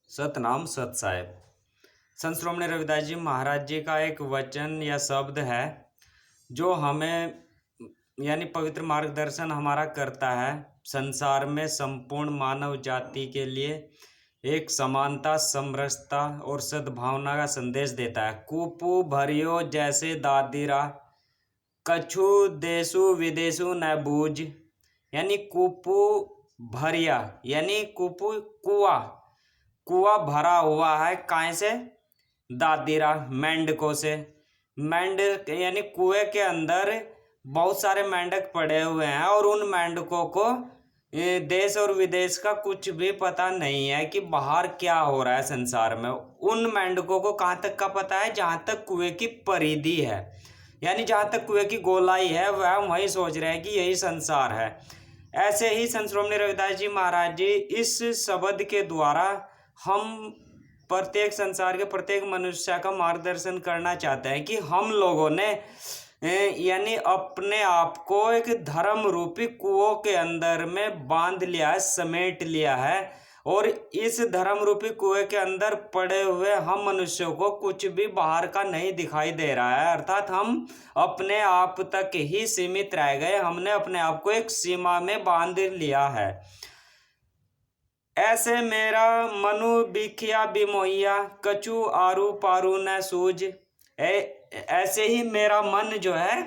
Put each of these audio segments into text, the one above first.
सतनाम सत साहेब। संत श्रोमणी रविदास जी महाराज जी का एक वचन या शब्द है जो हमें यानी पवित्र मार्गदर्शन हमारा करता है। संसार में संपूर्ण मानव जाति के लिए एक समानता, समरसता और सद्भावना का संदेश देता है। कुपु भरियो जैसे दादिरा, कछु देशु विदेशु न बूझ। यानी कुपु भरिया यानी कुपु कुआ भरा हुआ है। काय से? दादिरा मेंढकों से। मेंढक यानी कुएं के अंदर बहुत सारे मेंढक पड़े हुए हैं और उन मेंढकों को देश और विदेश का कुछ भी पता नहीं है कि बाहर क्या हो रहा है संसार में। उन मेंढकों को कहाँ तक का पता है? जहाँ तक कुएं की परिधि है, यानी जहाँ तक कुएं की गोलाई है वह वही सोच रहे हैं कि यही संसार है। ऐसे ही संत श्रोमणी रविदास जी महाराज जी इस शब्द के द्वारा हम प्रत्येक संसार के प्रत्येक मनुष्य का मार्गदर्शन करना चाहते हैं कि हम लोगों ने यानी अपने आप को एक धर्म रूपी कुओं के अंदर में बांध लिया है, समेट लिया है। और इस धर्म रूपी कुएं के अंदर पड़े हुए हम मनुष्यों को कुछ भी बाहर का नहीं दिखाई दे रहा है, अर्थात हम अपने आप तक ही सीमित रह गए। हमने अपने आप को एक सीमा में बांध लिया है। ऐसे मेरा मनु बिखिया बिमोहिया, कछु आरू पारू न सूझ। ऐसे ही मेरा मन जो है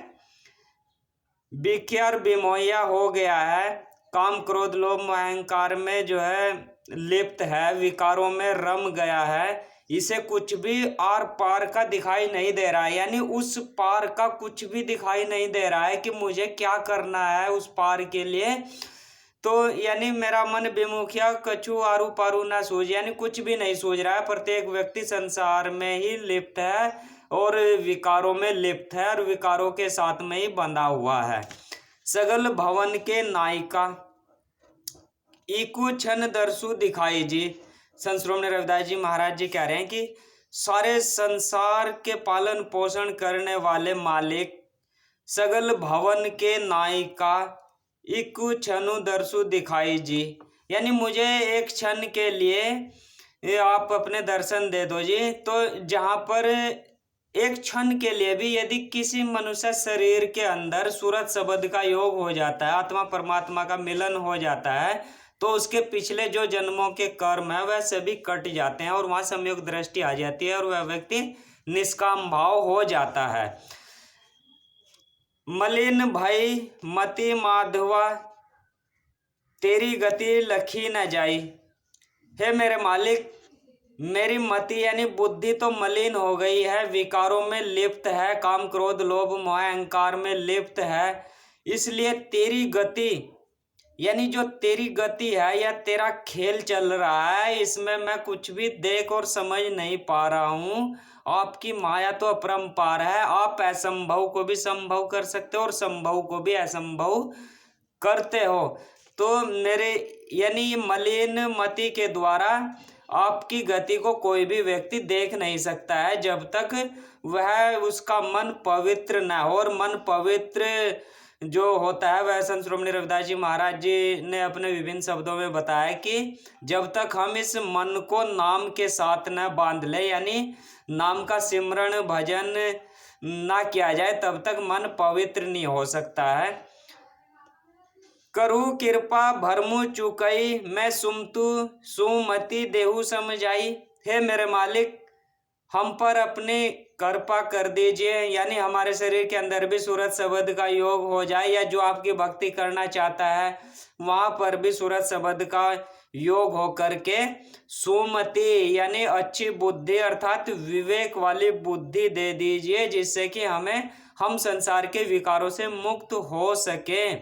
बिखिया और बिमोहिया हो गया है, काम क्रोध लोभ अहंकार में जो है लिप्त है, विकारों में रम गया है। इसे कुछ भी आर पार का दिखाई नहीं दे रहा है, यानी उस पार का कुछ भी दिखाई नहीं दे रहा है कि मुझे क्या करना है उस पार के लिए। तो यानी मेरा मन विमुखिया, कछु आरू पारू ना सूझ, यानी कुछ भी नहीं सूझ रहा है। प्रत्येक व्यक्ति संसार में ही लिप्त है और विकारों में लिप्त है और विकारों के साथ में ही बंधा हुआ है। सगल भवन के नायिका इकु छन दर्शु दिखाई जी। संत श्रोमणी रविदास जी महाराज जी कह रहे हैं कि सारे संसार के पालन पोषण करने वाले मालिक, सगल भवन के नायिका इकु छनु दर्शु दिखाई जी, यानी मुझे एक क्षण के लिए आप अपने दर्शन दे दो जी। तो जहाँ पर एक क्षण के लिए भी यदि किसी मनुष्य शरीर के अंदर सूरत शब्द का योग हो जाता है, आत्मा परमात्मा का मिलन हो जाता है, तो उसके पिछले जो जन्मों के कर्म है वह सभी कट जाते हैं और वहाँ संयोग दृष्टि आ जाती है और वह व्यक्ति निष्काम भाव हो जाता है। मलिन भाई मति माधवा, तेरी गति लखी न जाई। हे मेरे मालिक, मेरी मति यानी बुद्धि तो मलिन हो गई है, विकारों में लिप्त है, काम क्रोध लोभ मोह अहंकार में लिप्त है। इसलिए तेरी गति यानी जो तेरी गति है या तेरा खेल चल रहा है, इसमें मैं कुछ भी देख और समझ नहीं पा रहा हूँ। आपकी माया तो अपरंपार है, आप असंभव को भी संभव कर सकते हो और संभव को भी असंभव करते हो। तो मेरे यानी मलिन मति के द्वारा आपकी गति को कोई भी व्यक्ति देख नहीं सकता है जब तक वह उसका मन पवित्र न हो। और मन पवित्र जो होता है वह संत श्रोमणी रविदास जी महाराज जी ने अपने विभिन्न शब्दों में बताया कि जब तक हम इस मन को नाम के साथ न बांध ले, यानी नाम का सिमरण भजन ना किया जाए, तब तक मन पवित्र नहीं हो सकता है। करू कृपा भरमु चुकई, मैं सुमतु सुमति देहु समझाई। हे मेरे मालिक, हम पर अपनी कृपा कर दीजिए, यानी हमारे शरीर के अंदर भी सूरत शब्द का योग हो जाए, या जो आपकी भक्ति करना चाहता है वहाँ पर भी सूरत शब्द का योग हो करके सुमति यानी अच्छी बुद्धि अर्थात विवेक वाली बुद्धि दे दीजिए, जिससे कि हम संसार के विकारों से मुक्त हो सके।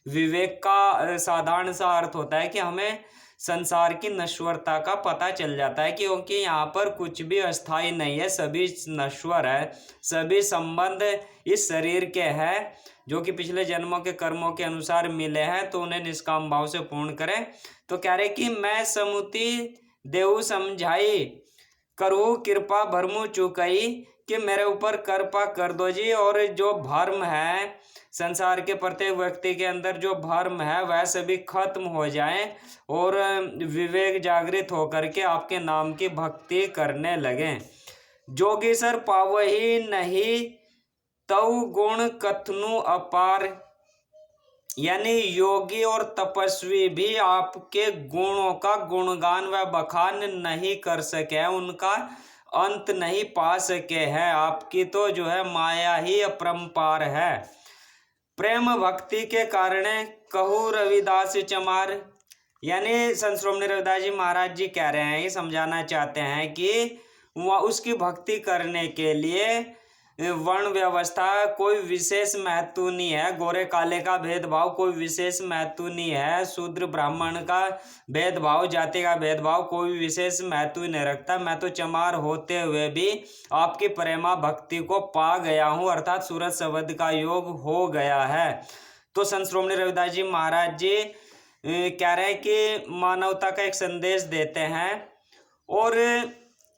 विवेक का साधारण सा अर्थ होता है कि हमें संसार की नश्वरता का पता चल जाता है, क्योंकि यहाँ पर कुछ भी अस्थाई नहीं है, सभी नश्वर है। सभी संबंध इस शरीर के हैं जो कि पिछले जन्मों के कर्मों के अनुसार मिले हैं, तो उन्हें निष्काम भाव से पूर्ण करें। तो कह रहे कि मैं समुति देहु समझाई, करू कृपा भरमु चुकई, कि मेरे ऊपर कृपा कर दो जी, और जो भर्म है संसार के प्रत्येक व्यक्ति के अंदर जो भर्म है वह सभी खत्म हो जाए और विवेक जागृत होकर के आपके नाम की भक्ति करने लगें। जोगीसर पावही नहीं तऊ गुण कथनु अपार, यानी योगी और तपस्वी भी आपके गुणों का गुणगान व बखान नहीं कर सके, उनका अंत नहीं पा सके हैं। आपकी तो जो है माया ही अपरंपार है। प्रेम भक्ति के कारण कहूँ रविदास चमार, यानी संत श्रोमणी रविदास जी महाराज जी कह रहे हैं, ये समझाना चाहते हैं कि वह उसकी भक्ति करने के लिए वर्ण व्यवस्था कोई विशेष महत्व नहीं है, गोरे काले का भेदभाव कोई विशेष महत्व नहीं है, शूद्र ब्राह्मण का भेदभाव, जाति का भेदभाव कोई विशेष महत्व नहीं रखता। मैं तो चमार होते हुए भी आपकी प्रेमा भक्ति को पा गया हूँ, अर्थात सूरत शब्द का योग हो गया है। तो संत श्रोमणी रविदास जी महाराज जी कह रहे हैं कि मानवता का एक संदेश देते हैं, और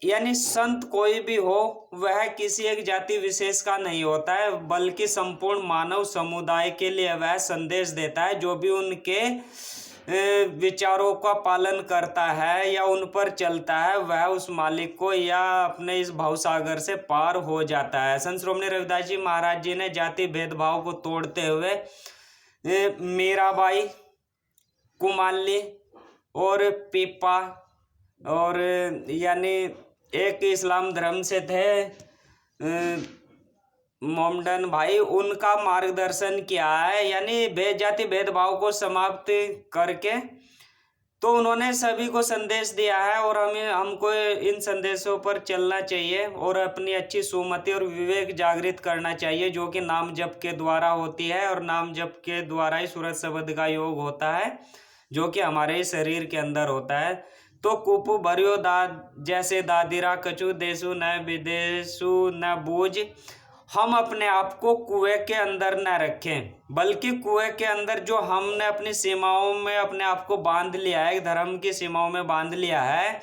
यानी संत कोई भी हो वह किसी एक जाति विशेष का नहीं होता है, बल्कि संपूर्ण मानव समुदाय के लिए वह संदेश देता है। जो भी उनके विचारों का पालन करता है या उन पर चलता है वह उस मालिक को या अपने इस भवसागर से पार हो जाता है। संत श्रोमणी रविदास जी महाराज जी ने जाति भेदभाव को तोड़ते हुए मीराबाई, कुमाली और पीपा, और यानी एक इस्लाम धर्म से थे मोमडन भाई, उनका मार्गदर्शन किया है, यानी जाति भेदभाव को समाप्त करके तो उन्होंने सभी को संदेश दिया है, और हमको इन संदेशों पर चलना चाहिए और अपनी अच्छी सुमति और विवेक जागृत करना चाहिए, जो कि नाम जप के द्वारा होती है, और नाम जप के द्वारा ही सूरत शब्द का योग होता है, जो कि हमारे शरीर के अंदर होता है। तो कुपु भरियो जैसे दादिरा कछु देसु न विदेशु न बूझ, हम अपने आप को कुएं के अंदर न रखें, बल्कि कुएं के अंदर जो हमने अपनी सीमाओं में अपने आप को बांध लिया है, धर्म की सीमाओं में बांध लिया है,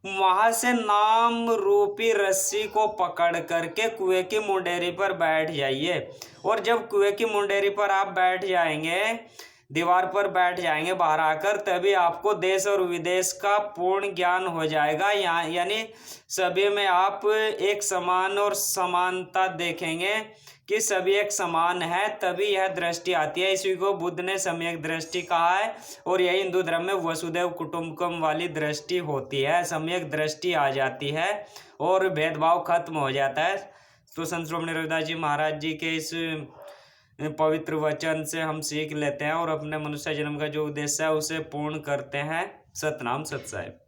वहां से नाम रूपी रस्सी को पकड़ करके कुएं की मुंडेरी पर बैठ जाइए। और जब कुएं की मुंडेरी पर आप बैठ जाएंगे, दीवार पर बैठ जाएंगे बाहर आकर, तभी आपको देश और विदेश का पूर्ण ज्ञान हो जाएगा। यहाँ यानी सभी में आप एक समान और समानता देखेंगे कि सभी एक समान है, तभी यह दृष्टि आती है। इसी को बुद्ध ने सम्यक दृष्टि कहा है, और यही हिंदू धर्म में वसुदेव कुटुंबकम वाली दृष्टि होती है। सम्यक दृष्टि आ जाती है और भेदभाव खत्म हो जाता है। तो संत श्रोमणी रविदास जी महाराज जी के इस पवित्र वचन से हम सीख लेते हैं और अपने मनुष्य जन्म का जो उद्देश्य है उसे पूर्ण करते हैं। सतनाम सत साहिब।